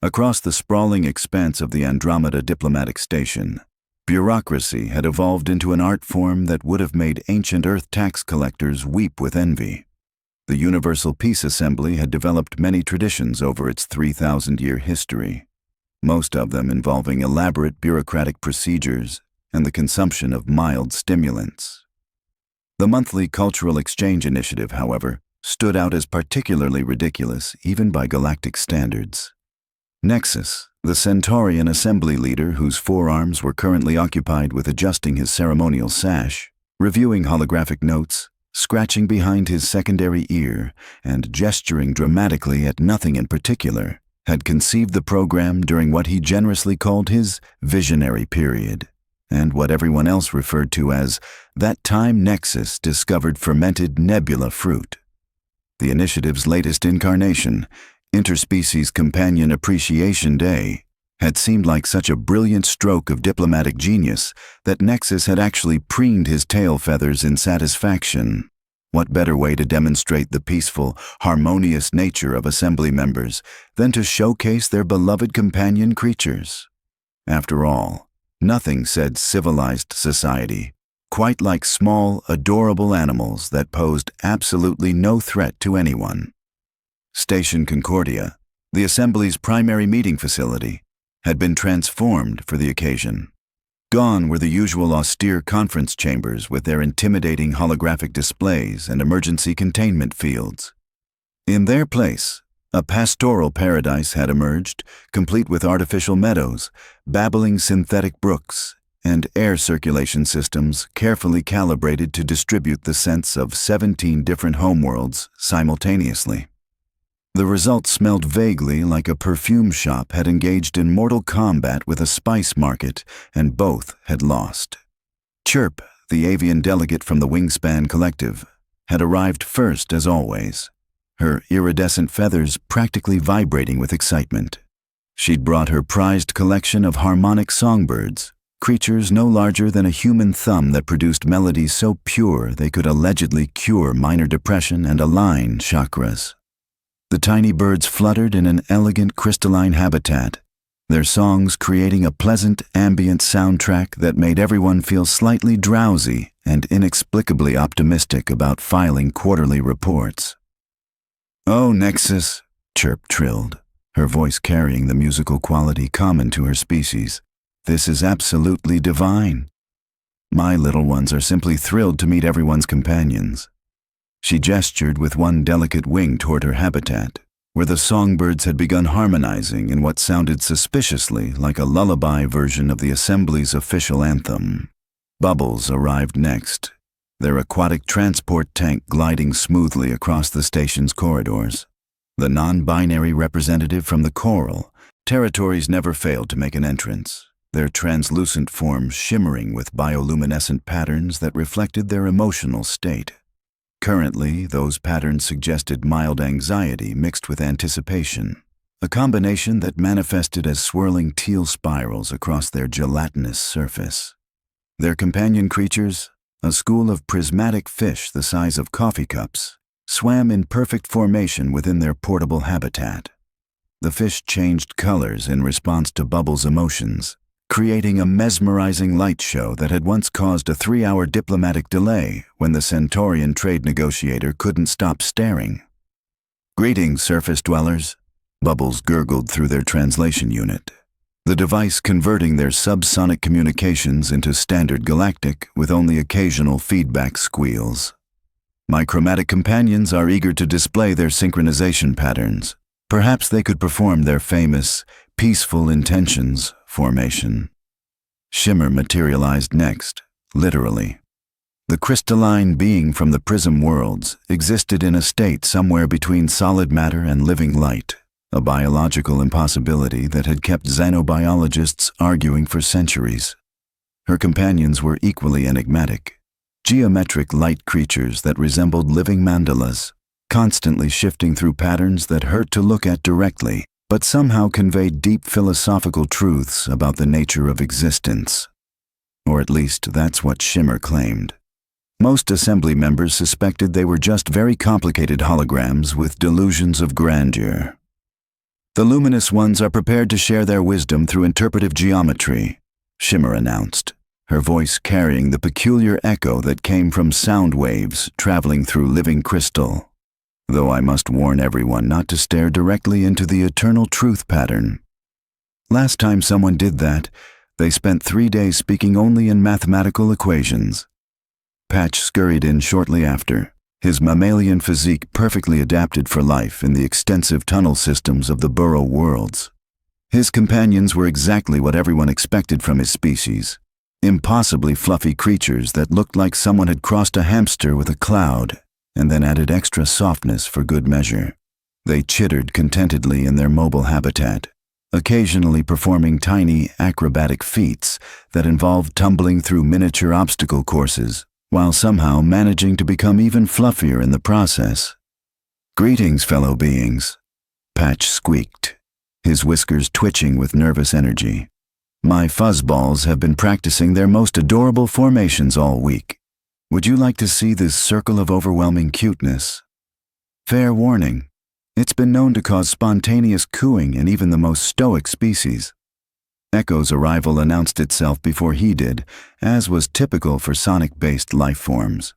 Across the sprawling expanse of the Andromeda diplomatic station, bureaucracy had evolved into an art form that would have made ancient Earth tax collectors weep with envy. The Universal Peace Assembly had developed many traditions over its 3,000-year history, most of them involving elaborate bureaucratic procedures and the consumption of mild stimulants. The monthly Cultural Exchange Initiative, however, stood out as particularly ridiculous even by galactic standards. Nexus, the Centaurian assembly leader whose forearms were currently occupied with adjusting his ceremonial sash, reviewing holographic notes, scratching behind his secondary ear, and gesturing dramatically at nothing in particular, had conceived the program during what he generously called his visionary period, and what everyone else referred to as that time Nexus discovered fermented nebula fruit. The initiative's latest incarnation, Interspecies Companion Appreciation Day, had seemed like such a brilliant stroke of diplomatic genius that Nexus had actually preened his tail feathers in satisfaction. What better way to demonstrate the peaceful, harmonious nature of assembly members than to showcase their beloved companion creatures? After all, nothing said civilized society quite like small, adorable animals that posed absolutely no threat to anyone. Station Concordia, the Assembly's primary meeting facility, had been transformed for the occasion. Gone were the usual austere conference chambers with their intimidating holographic displays and emergency containment fields. In their place, a pastoral paradise had emerged, complete with artificial meadows, babbling synthetic brooks, and air circulation systems carefully calibrated to distribute the scents of 17 different homeworlds simultaneously. The result smelled vaguely like a perfume shop had engaged in mortal combat with a spice market, and both had lost. Chirp, the avian delegate from the Wingspan Collective, had arrived first as always, her iridescent feathers practically vibrating with excitement. She'd brought her prized collection of harmonic songbirds, creatures no larger than a human thumb that produced melodies so pure they could allegedly cure minor depression and align chakras. The tiny birds fluttered in an elegant crystalline habitat, their songs creating a pleasant ambient soundtrack that made everyone feel slightly drowsy and inexplicably optimistic about filing quarterly reports. "Oh, Nexus," Chirp trilled, her voice carrying the musical quality common to her species. "This is absolutely divine. My little ones are simply thrilled to meet everyone's companions." She gestured with one delicate wing toward her habitat, where the songbirds had begun harmonizing in what sounded suspiciously like a lullaby version of the Assembly's official anthem. Bubbles arrived next, their aquatic transport tank gliding smoothly across the station's corridors. The non-binary representative from the Coral, territories never failed to make an entrance, their translucent forms shimmering with bioluminescent patterns that reflected their emotional state. Currently, those patterns suggested mild anxiety mixed with anticipation, a combination that manifested as swirling teal spirals across their gelatinous surface. Their companion creatures, a school of prismatic fish the size of coffee cups, swam in perfect formation within their portable habitat. The fish changed colors in response to Bubbles' emotions, creating a mesmerizing light show that had once caused a 3-hour diplomatic delay when the Centaurian trade negotiator couldn't stop staring. "Greetings, surface dwellers," Bubbles gurgled through their translation unit, the device converting their subsonic communications into standard galactic with only occasional feedback squeals. "My chromatic companions are eager to display their synchronization patterns. Perhaps they could perform their famous peaceful intentions formation." Shimmer materialized next, literally. The crystalline being from the prism worlds existed in a state somewhere between solid matter and living light, a biological impossibility that had kept xenobiologists arguing for centuries. Her companions were equally enigmatic, geometric light creatures that resembled living mandalas, constantly shifting through patterns that hurt to look at directly, but somehow conveyed deep philosophical truths about the nature of existence. Or at least that's what Shimmer claimed. Most assembly members suspected they were just very complicated holograms with delusions of grandeur. The luminous ones are prepared to share their wisdom through interpretive geometry, Shimmer announced, her voice carrying the peculiar echo that came from sound waves traveling through living crystal. Though I must warn everyone not to stare directly into the eternal truth pattern. Last time someone did that, they spent 3 days speaking only in mathematical equations. Patch scurried in shortly after, his mammalian physique perfectly adapted for life in the extensive tunnel systems of the burrow worlds. His companions were exactly what everyone expected from his species, impossibly fluffy creatures that looked like someone had crossed a hamster with a cloud and then added extra softness for good measure. They chittered contentedly in their mobile habitat, occasionally performing tiny acrobatic feats that involved tumbling through miniature obstacle courses, while somehow managing to become even fluffier in the process. "Greetings, fellow beings," Patch squeaked, his whiskers twitching with nervous energy. "My fuzzballs have been practicing their most adorable formations all week. Would you like to see this circle of overwhelming cuteness? Fair warning, it's been known to cause spontaneous cooing in even the most stoic species." Echo's arrival announced itself before he did, as was typical for sonic-based life forms.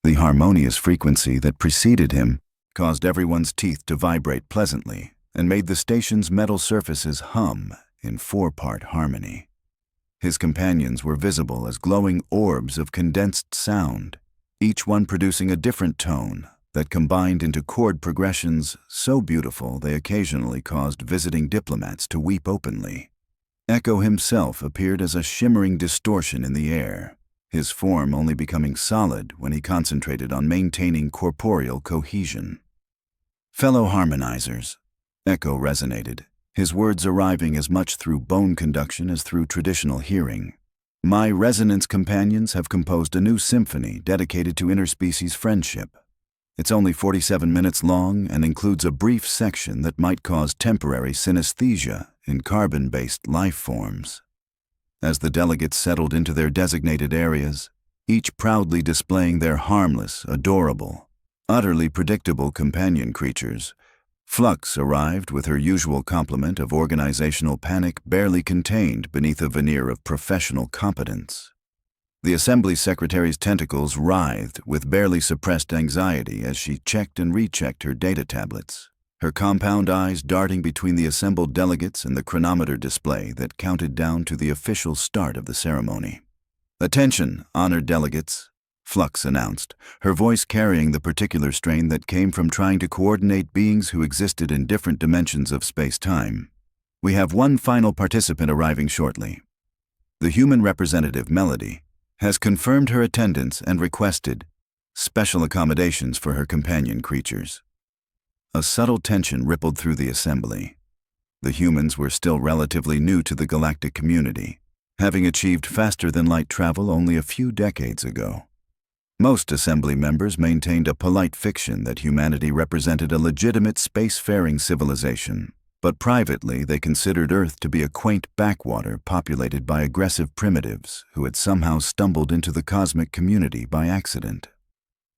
The harmonious frequency that preceded him caused everyone's teeth to vibrate pleasantly and made the station's metal surfaces hum in 4-part harmony. His companions were visible as glowing orbs of condensed sound, each one producing a different tone that combined into chord progressions so beautiful they occasionally caused visiting diplomats to weep openly. Echo himself appeared as a shimmering distortion in the air, his form only becoming solid when he concentrated on maintaining corporeal cohesion. "Fellow harmonizers," Echo resonated, his words arriving as much through bone conduction as through traditional hearing. "My resonance companions have composed a new symphony dedicated to interspecies friendship. It's only 47 minutes long and includes a brief section that might cause temporary synesthesia in carbon-based life forms." As the delegates settled into their designated areas, each proudly displaying their harmless, adorable, utterly predictable companion creatures, Flux arrived with her usual complement of organizational panic barely contained beneath a veneer of professional competence. The Assembly Secretary's tentacles writhed with barely suppressed anxiety as she checked and rechecked her data tablets, her compound eyes darting between the assembled delegates and the chronometer display that counted down to the official start of the ceremony. "Attention, honored delegates," Flux announced, her voice carrying the particular strain that came from trying to coordinate beings who existed in different dimensions of space-time. "We have one final participant arriving shortly. The human representative, Melody, has confirmed her attendance and requested special accommodations for her companion creatures." A subtle tension rippled through the assembly. The humans were still relatively new to the galactic community, having achieved faster-than-light travel only a few decades ago. Most assembly members maintained a polite fiction that humanity represented a legitimate spacefaring civilization, but privately they considered Earth to be a quaint backwater populated by aggressive primitives who had somehow stumbled into the cosmic community by accident.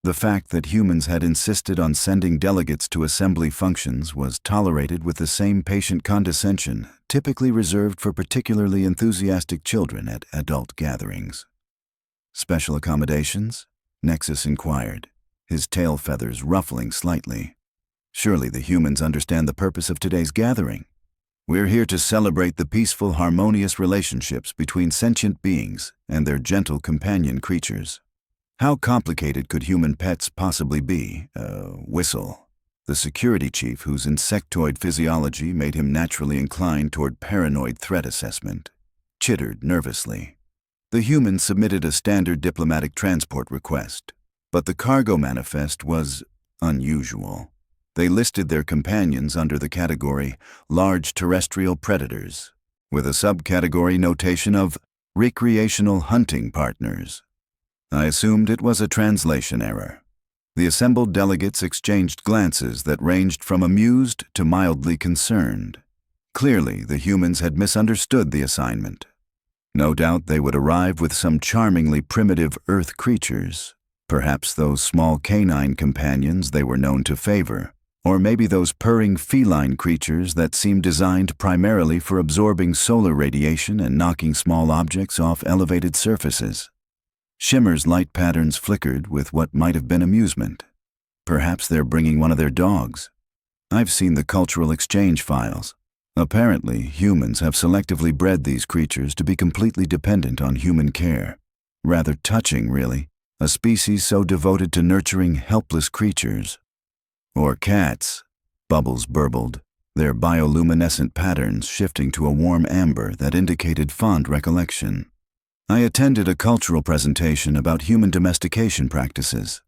The fact that humans had insisted on sending delegates to assembly functions was tolerated with the same patient condescension typically reserved for particularly enthusiastic children at adult gatherings. "Special accommodations?" Nexus inquired, his tail feathers ruffling slightly. "Surely the humans understand the purpose of today's gathering. We're here to celebrate the peaceful, harmonious relationships between sentient beings and their gentle companion creatures. How complicated could human pets possibly be?" Whistle, the security chief whose insectoid physiology made him naturally inclined toward paranoid threat assessment, chittered nervously. The humans submitted a standard diplomatic transport request, but the cargo manifest was unusual. They listed their companions under the category Large Terrestrial Predators, with a subcategory notation of Recreational Hunting Partners. I assumed it was a translation error. The assembled delegates exchanged glances that ranged from amused to mildly concerned. Clearly, the humans had misunderstood the assignment. No doubt they would arrive with some charmingly primitive Earth creatures, perhaps those small canine companions they were known to favor, Or maybe those purring feline creatures that seem designed primarily for absorbing solar radiation and knocking small objects off elevated surfaces. Shimmer's light patterns flickered with what might have been amusement. Perhaps they're bringing one of their dogs. I've seen the cultural exchange files. Apparently, humans have selectively bred these creatures to be completely dependent on human care. Rather touching, really, a species so devoted to nurturing helpless creatures. Or cats, Bubbles burbled, their bioluminescent patterns shifting to a warm amber that indicated fond recollection. I attended a cultural presentation about human domestication practices.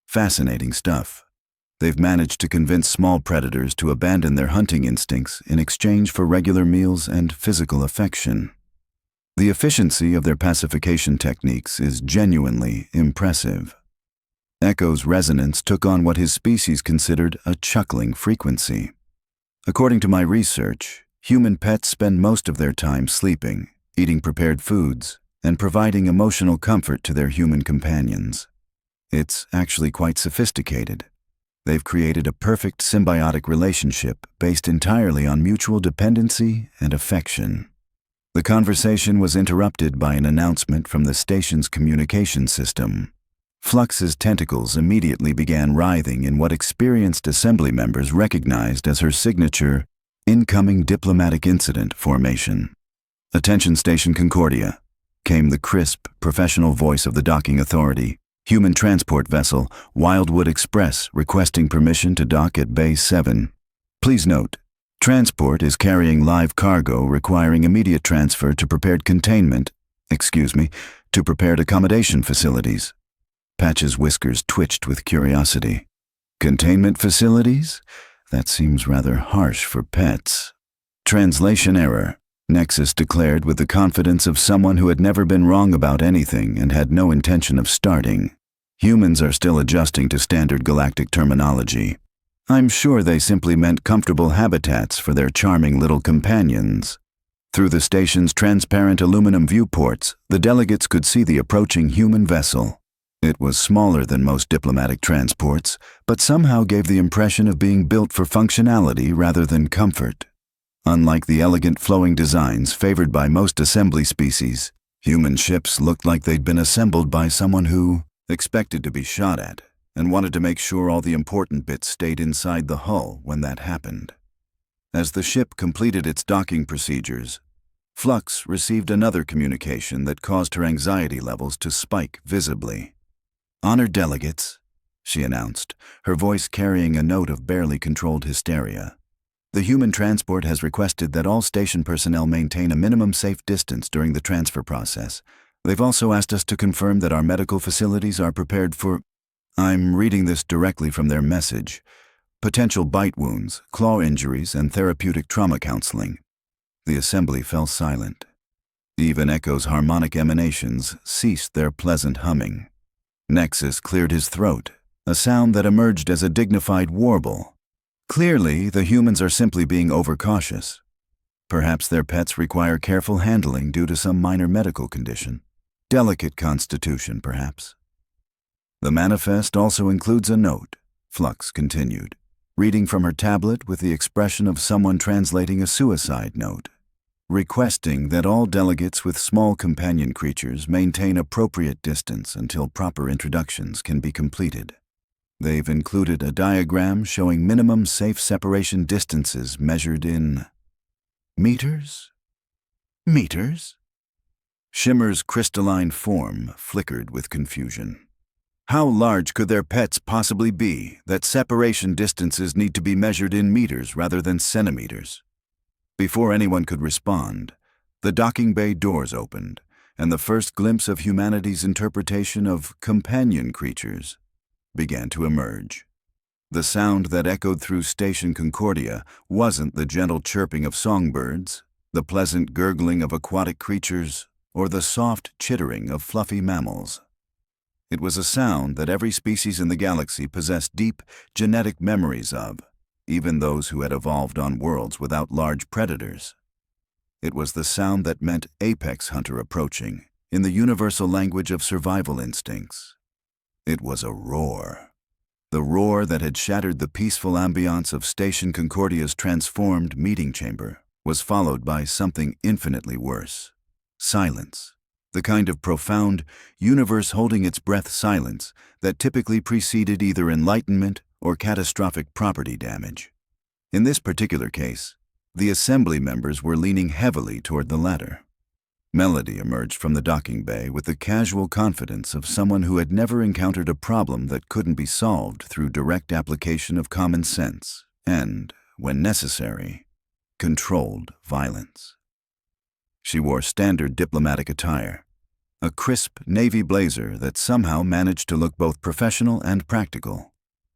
Fascinating stuff. They've managed to convince small predators to abandon their hunting instincts in exchange for regular meals and physical affection. The efficiency of their pacification techniques is genuinely impressive. Echo's resonance took on what his species considered a chuckling frequency. According to my research, human pets spend most of their time sleeping, eating prepared foods, and providing emotional comfort to their human companions. It's actually quite sophisticated. They've created a perfect symbiotic relationship based entirely on mutual dependency and affection. The conversation was interrupted by an announcement from the station's communication system. Flux's tentacles immediately began writhing in what experienced assembly members recognized as her signature incoming diplomatic incident formation. "Attention Station Concordia," came the crisp, professional voice of the docking authority. "Human transport vessel, Wildwood Express, requesting permission to dock at Bay 7. Please note, transport is carrying live cargo requiring immediate transfer to prepared accommodation facilities." Patch's whiskers twitched with curiosity. Containment facilities? That seems rather harsh for pets. "Translation error," Nexus declared with the confidence of someone who had never been wrong about anything and had no intention of starting. Humans are still adjusting to standard galactic terminology. I'm sure they simply meant comfortable habitats for their charming little companions. Through the station's transparent aluminum viewports, the delegates could see the approaching human vessel. It was smaller than most diplomatic transports, but somehow gave the impression of being built for functionality rather than comfort. Unlike the elegant flowing designs favored by most assembly species, human ships looked like they'd been assembled by someone who expected to be shot at and wanted to make sure all the important bits stayed inside the hull when that happened. As the ship completed its docking procedures, Flux received another communication that caused her anxiety levels to spike visibly. "Honored delegates," she announced, her voice carrying a note of barely controlled hysteria. "The human transport has requested that all station personnel maintain a minimum safe distance during the transfer process. They've also asked us to confirm that our medical facilities are prepared for—" I'm reading this directly from their message. "Potential bite wounds, claw injuries, and therapeutic trauma counseling." The assembly fell silent. Even Echo's harmonic emanations ceased their pleasant humming. Nexus cleared his throat, a sound that emerged as a dignified warble. Clearly, the humans are simply being overcautious. Perhaps their pets require careful handling due to some minor medical condition. Delicate constitution, perhaps. "The manifest also includes a note," Flux continued, reading from her tablet with the expression of someone translating a suicide note. "Requesting that all delegates with small companion creatures maintain appropriate distance until proper introductions can be completed." They've included a diagram showing minimum safe separation distances measured in meters? Meters? Shimmer's crystalline form flickered with confusion. How large could their pets possibly be that separation distances need to be measured in meters rather than centimeters? Before anyone could respond, the docking bay doors opened, and the first glimpse of humanity's interpretation of companion creatures began to emerge. The sound that echoed through Station Concordia wasn't the gentle chirping of songbirds, the pleasant gurgling of aquatic creatures, or the soft chittering of fluffy mammals. It was a sound that every species in the galaxy possessed deep genetic memories of, even those who had evolved on worlds without large predators. It was the sound that meant apex hunter approaching, in the universal language of survival instincts. It was a roar. The roar that had shattered the peaceful ambiance of Station Concordia's transformed meeting chamber was followed by something infinitely worse. Silence. The kind of profound, universe-holding-its-breath silence that typically preceded either enlightenment or catastrophic property damage. In this particular case, the assembly members were leaning heavily toward the latter. Melody emerged from the docking bay with the casual confidence of someone who had never encountered a problem that couldn't be solved through direct application of common sense and, when necessary, controlled violence. She wore standard diplomatic attire, a crisp navy blazer that somehow managed to look both professional and practical.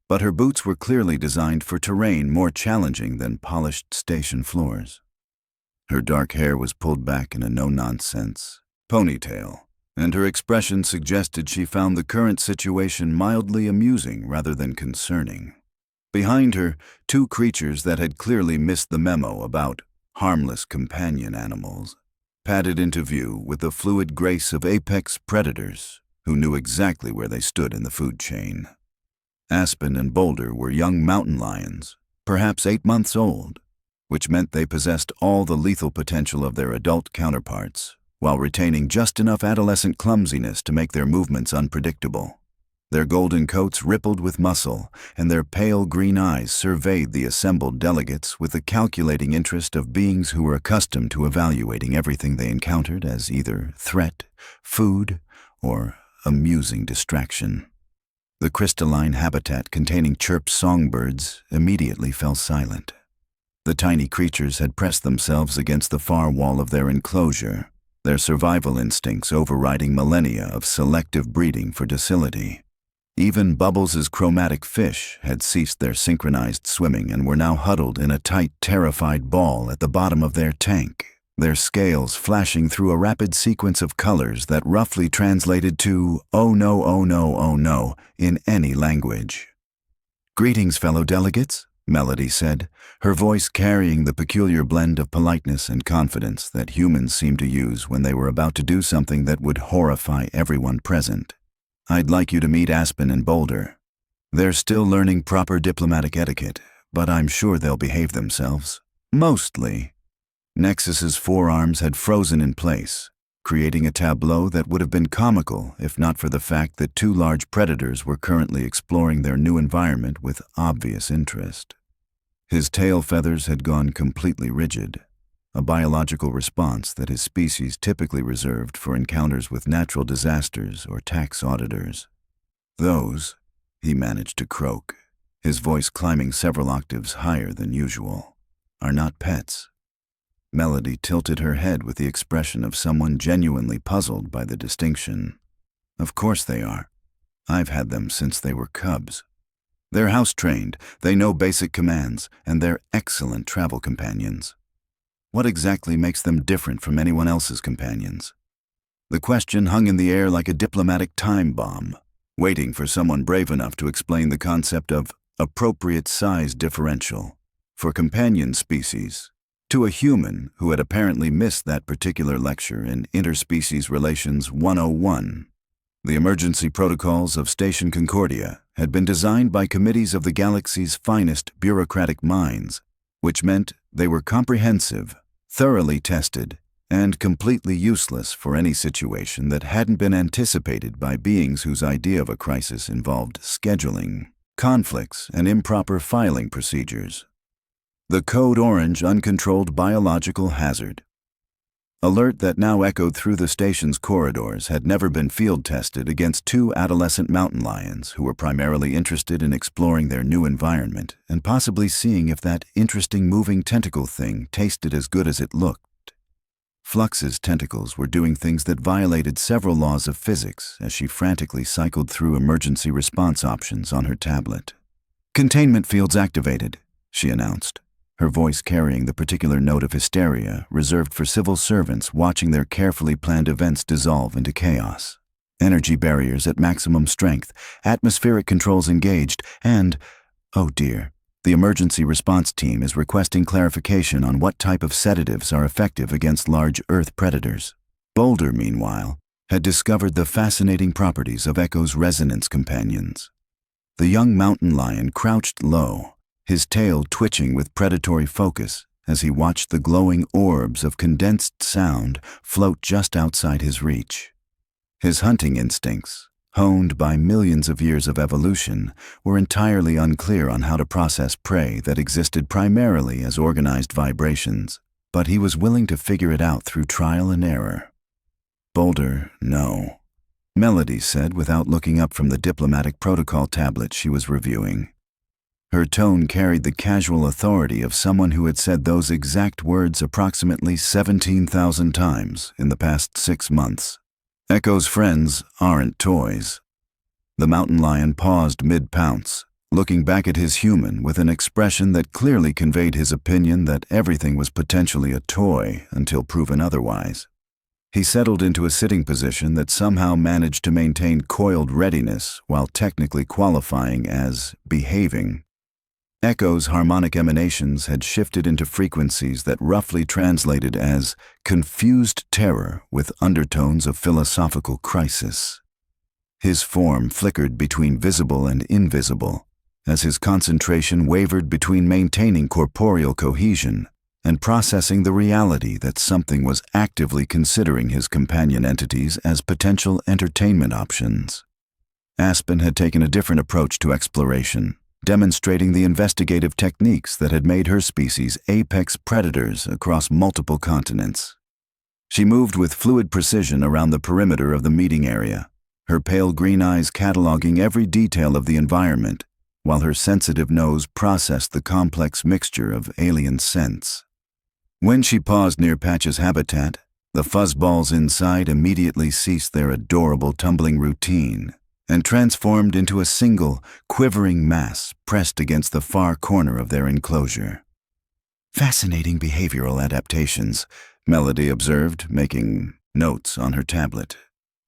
But her boots were clearly designed for terrain more challenging than polished station floors. Her dark hair was pulled back in a no-nonsense ponytail, and her expression suggested she found the current situation mildly amusing rather than concerning. Behind her, two creatures that had clearly missed the memo about harmless companion animals padded into view with the fluid grace of apex predators who knew exactly where they stood in the food chain. Aspen and Boulder were young mountain lions, perhaps 8 months old, which meant they possessed all the lethal potential of their adult counterparts, while retaining just enough adolescent clumsiness to make their movements unpredictable. Their golden coats rippled with muscle, and their pale green eyes surveyed the assembled delegates with the calculating interest of beings who were accustomed to evaluating everything they encountered as either threat, food, or amusing distraction. The crystalline habitat containing chirped songbirds immediately fell silent. The tiny creatures had pressed themselves against the far wall of their enclosure, their survival instincts overriding millennia of selective breeding for docility. Even Bubbles' chromatic fish had ceased their synchronized swimming and were now huddled in a tight, terrified ball at the bottom of their tank, their scales flashing through a rapid sequence of colors that roughly translated to "oh no, oh no, oh no" in any language. "Greetings, fellow delegates," Melody said, her voice carrying the peculiar blend of politeness and confidence that humans seemed to use when they were about to do something that would horrify everyone present. "I'd like you to meet Aspen and Boulder. They're still learning proper diplomatic etiquette, but I'm sure they'll behave themselves. Mostly." Nexus's forearms had frozen in place, creating a tableau that would have been comical if not for the fact that two large predators were currently exploring their new environment with obvious interest. His tail feathers had gone completely rigid, a biological response that his species typically reserved for encounters with natural disasters or tax auditors. "Those," he managed to croak, his voice climbing several octaves higher than usual, "are not pets." Melody tilted her head with the expression of someone genuinely puzzled by the distinction. "Of course they are. I've had them since they were cubs. They're house-trained, they know basic commands, and they're excellent travel companions. What exactly makes them different from anyone else's companions?" The question hung in the air like a diplomatic time bomb, waiting for someone brave enough to explain the concept of appropriate size differential for companion species to a human who had apparently missed that particular lecture in Interspecies Relations 101. The emergency protocols of Station Concordia had been designed by committees of the galaxy's finest bureaucratic minds, which meant they were comprehensive, thoroughly tested, and completely useless for any situation that hadn't been anticipated by beings whose idea of a crisis involved scheduling, conflicts, and improper filing procedures. The Code Orange Uncontrolled Biological Hazard alert that now echoed through the station's corridors had never been field-tested against two adolescent mountain lions who were primarily interested in exploring their new environment and possibly seeing if that interesting moving tentacle thing tasted as good as it looked. Flux's tentacles were doing things that violated several laws of physics as she frantically cycled through emergency response options on her tablet. "Containment fields activated," she announced, her voice carrying the particular note of hysteria reserved for civil servants watching their carefully planned events dissolve into chaos. "Energy barriers at maximum strength, atmospheric controls engaged, and, oh dear, the emergency response team is requesting clarification on what type of sedatives are effective against large Earth predators." Boulder, meanwhile, had discovered the fascinating properties of Echo's resonance companions. The young mountain lion crouched low, his tail twitching with predatory focus as he watched the glowing orbs of condensed sound float just outside his reach. His hunting instincts, honed by millions of years of evolution, were entirely unclear on how to process prey that existed primarily as organized vibrations, but he was willing to figure it out through trial and error. "Boulder, no," Melody said without looking up from the diplomatic protocol tablet she was reviewing. Her tone carried the casual authority of someone who had said those exact words approximately 17,000 times in the past 6 months. "Echo's friends aren't toys." The mountain lion paused mid-pounce, looking back at his human with an expression that clearly conveyed his opinion that everything was potentially a toy until proven otherwise. He settled into a sitting position that somehow managed to maintain coiled readiness while technically qualifying as behaving. Echo's harmonic emanations had shifted into frequencies that roughly translated as confused terror with undertones of philosophical crisis. His form flickered between visible and invisible, as his concentration wavered between maintaining corporeal cohesion and processing the reality that something was actively considering his companion entities as potential entertainment options. Aspen had taken a different approach to exploration, demonstrating the investigative techniques that had made her species apex predators across multiple continents. She moved with fluid precision around the perimeter of the meeting area, her pale green eyes cataloging every detail of the environment, while her sensitive nose processed the complex mixture of alien scents. When she paused near Patch's habitat, the fuzzballs inside immediately ceased their adorable tumbling routine and transformed into a single, quivering mass pressed against the far corner of their enclosure. "Fascinating behavioral adaptations," Melody observed, making notes on her tablet.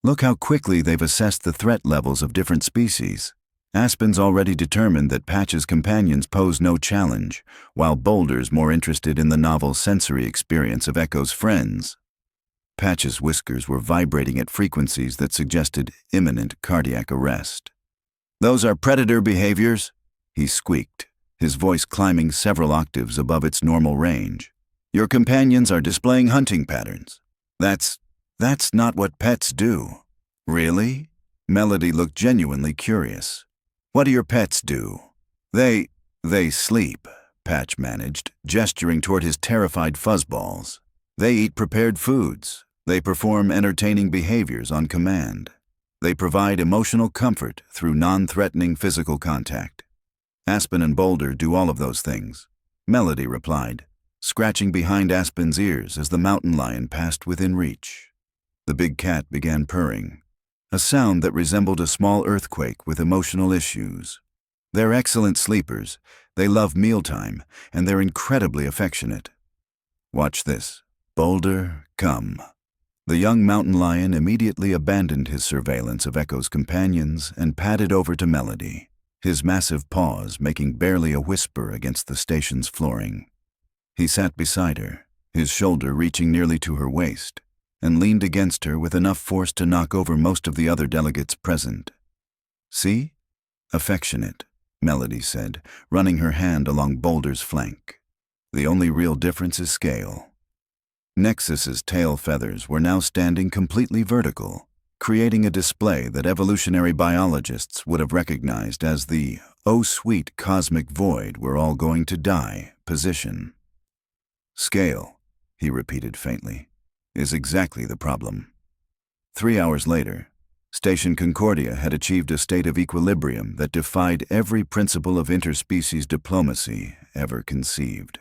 "Look how quickly they've assessed the threat levels of different species. Aspen's already determined that Patch's companions pose no challenge, while Boulder's more interested in the novel sensory experience of Echo's friends." Patch's whiskers were vibrating at frequencies that suggested imminent cardiac arrest. "Those are predator behaviors," he squeaked, his voice climbing several octaves above its normal range. "Your companions are displaying hunting patterns. That's not what pets do." "Really?" Melody looked genuinely curious. "What do your pets do?" They sleep," Patch managed, gesturing toward his terrified fuzzballs. "They eat prepared foods. They perform entertaining behaviors on command. They provide emotional comfort through non-threatening physical contact." "Aspen and Boulder do all of those things," Melody replied, scratching behind Aspen's ears as the mountain lion passed within reach. The big cat began purring, a sound that resembled a small earthquake with emotional issues. "They're excellent sleepers, they love mealtime, and they're incredibly affectionate." "Watch this. Boulder, come." The young mountain lion immediately abandoned his surveillance of Echo's companions and padded over to Melody, his massive paws making barely a whisper against the station's flooring. He sat beside her, his shoulder reaching nearly to her waist, and leaned against her with enough force to knock over most of the other delegates present. "See? Affectionate," Melody said, running her hand along Boulder's flank. "The only real difference is scale." Nexus's tail feathers were now standing completely vertical, creating a display that evolutionary biologists would have recognized as the "oh sweet cosmic void we're all going to die" position. "Scale," he repeated faintly, "is exactly the problem." 3 hours later, Station Concordia had achieved a state of equilibrium that defied every principle of interspecies diplomacy ever conceived.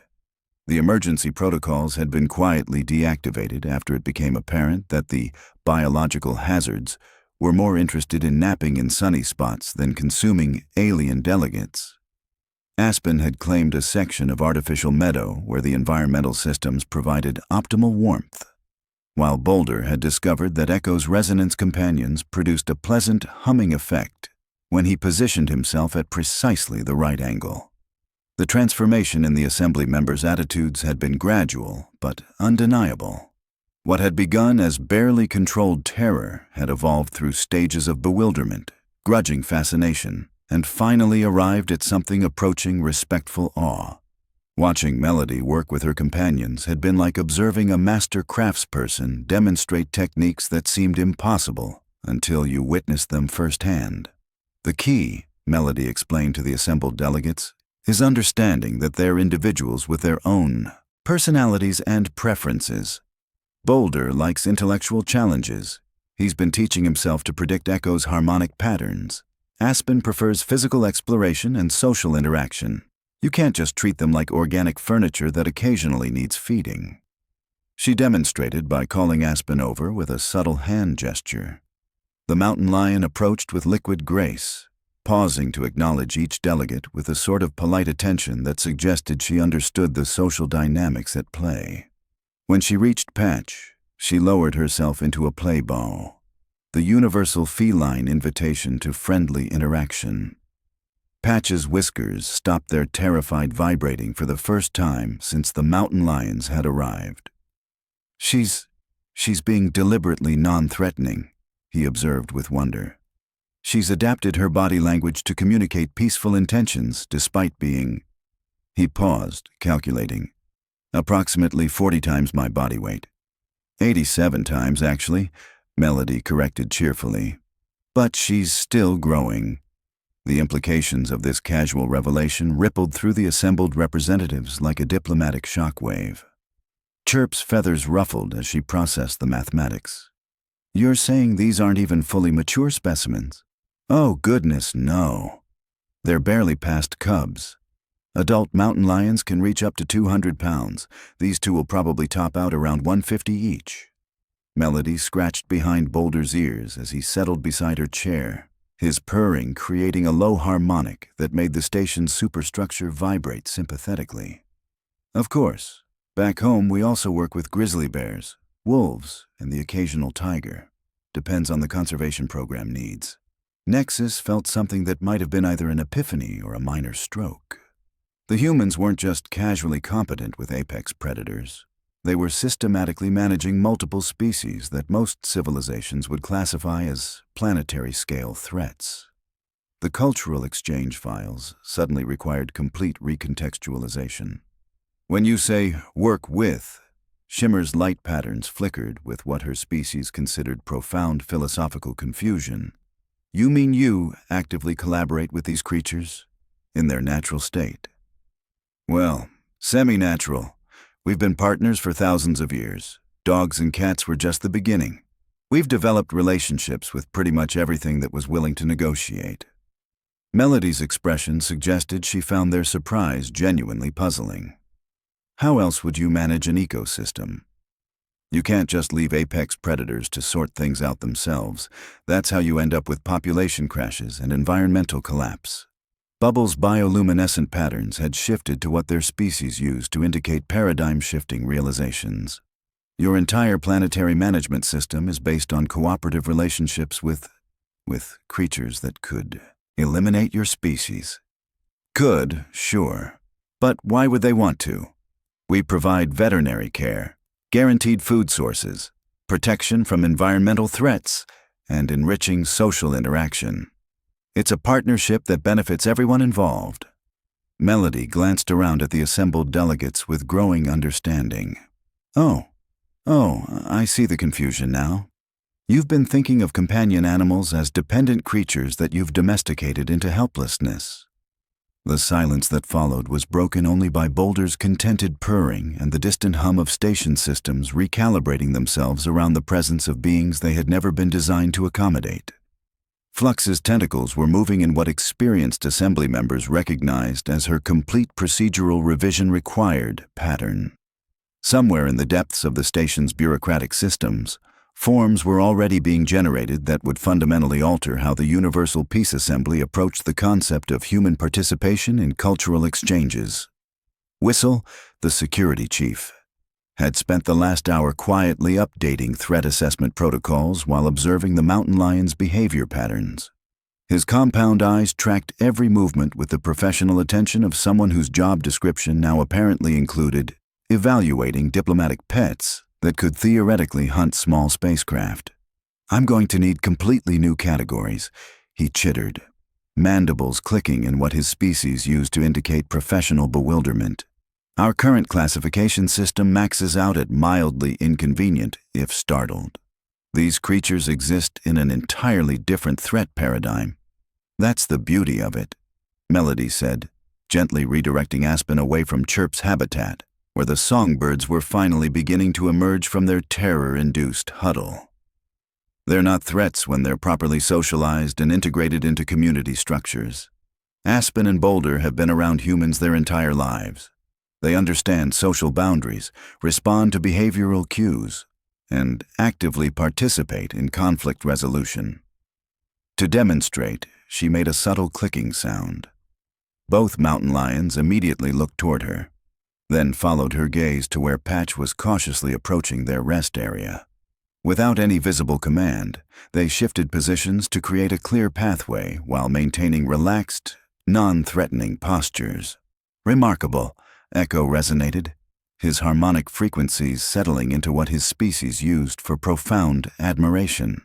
The emergency protocols had been quietly deactivated after it became apparent that the biological hazards were more interested in napping in sunny spots than consuming alien delegates. Aspen had claimed a section of artificial meadow where the environmental systems provided optimal warmth, while Boulder had discovered that Echo's resonance companions produced a pleasant humming effect when he positioned himself at precisely the right angle. The transformation in the assembly members' attitudes had been gradual but undeniable. What had begun as barely controlled terror had evolved through stages of bewilderment, grudging fascination, and finally arrived at something approaching respectful awe. Watching Melody work with her companions had been like observing a master craftsperson demonstrate techniques that seemed impossible until you witnessed them firsthand. The key, Melody explained to the assembled delegates, is understanding that they're individuals with their own personalities and preferences. Boulder likes intellectual challenges. He's been teaching himself to predict Echo's harmonic patterns. Aspen prefers physical exploration and social interaction. You can't just treat them like organic furniture that occasionally needs feeding. She demonstrated by calling Aspen over with a subtle hand gesture. The mountain lion approached with liquid grace, pausing to acknowledge each delegate with a sort of polite attention that suggested she understood the social dynamics at play. When she reached Patch, she lowered herself into a play ball, the universal feline invitation to friendly interaction. Patch's whiskers stopped their terrified vibrating for the first time since the mountain lions had arrived. She's being deliberately non-threatening, he observed with wonder. She's adapted her body language to communicate peaceful intentions despite being... He paused, calculating. Approximately 40 times my body weight. 87 times, actually, Melody corrected cheerfully. But she's still growing. The implications of this casual revelation rippled through the assembled representatives like a diplomatic shockwave. Chirp's feathers ruffled as she processed the mathematics. You're saying these aren't even fully mature specimens? Oh, goodness, no. They're barely past cubs. Adult mountain lions can reach up to 200 pounds. These two will probably top out around 150 each. Melody scratched behind Boulder's ears as he settled beside her chair, his purring creating a low harmonic that made the station's superstructure vibrate sympathetically. Of course, back home we also work with grizzly bears, wolves, and the occasional tiger. Depends on the conservation program needs. Nexus felt something that might have been either an epiphany or a minor stroke. The humans weren't just casually competent with apex predators. They were systematically managing multiple species that most civilizations would classify as planetary-scale threats. The cultural exchange files suddenly required complete recontextualization. When you say, work with, Shimmer's light patterns flickered with what her species considered profound philosophical confusion. You mean you actively collaborate with these creatures in their natural state? Well, semi-natural. We've been partners for thousands of years. Dogs and cats were just the beginning. We've developed relationships with pretty much everything that was willing to negotiate. Melody's expression suggested she found their surprise genuinely puzzling. How else would you manage an ecosystem? You can't just leave apex predators to sort things out themselves. That's how you end up with population crashes and environmental collapse. Bubble's bioluminescent patterns had shifted to what their species used to indicate paradigm-shifting realizations. Your entire planetary management system is based on cooperative relationships with creatures that could eliminate your species. Could, sure. But why would they want to? We provide veterinary care, guaranteed food sources, protection from environmental threats, and enriching social interaction. It's a partnership that benefits everyone involved. Melody glanced around at the assembled delegates with growing understanding. Oh, I see the confusion now. You've been thinking of companion animals as dependent creatures that you've domesticated into helplessness. The silence that followed was broken only by Boulder's contented purring and the distant hum of station systems recalibrating themselves around the presence of beings they had never been designed to accommodate. Flux's tentacles were moving in what experienced assembly members recognized as her complete procedural revision required pattern. Somewhere in the depths of the station's bureaucratic systems, forms were already being generated that would fundamentally alter how the Universal Peace Assembly approached the concept of human participation in cultural exchanges. Whistle, the security chief, had spent the last hour quietly updating threat assessment protocols while observing the mountain lion's behavior patterns. His compound eyes tracked every movement with the professional attention of someone whose job description now apparently included evaluating diplomatic pets that could theoretically hunt small spacecraft. I'm going to need completely new categories, he chittered. mandibles clicking in what his species used to indicate professional bewilderment. Our current classification system maxes out at mildly inconvenient if startled. These creatures exist in an entirely different threat paradigm. That's the beauty of it, Melody said, gently redirecting Aspen away from Chirp's habitat, where the songbirds were finally beginning to emerge from their terror-induced huddle. They're not threats when they're properly socialized and integrated into community structures. Aspen and Boulder have been around humans their entire lives. They understand social boundaries, respond to behavioral cues, and actively participate in conflict resolution. To demonstrate, she made a subtle clicking sound. Both mountain lions immediately looked toward her, then followed her gaze to where Patch was cautiously approaching their rest area. Without any visible command, they shifted positions to create a clear pathway while maintaining relaxed, non-threatening postures. Remarkable, Echo resonated, his harmonic frequencies settling into what his species used for profound admiration.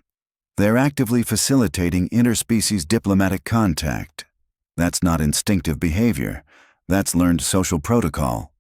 They're actively facilitating interspecies diplomatic contact. That's not instinctive behavior. That's learned social protocol.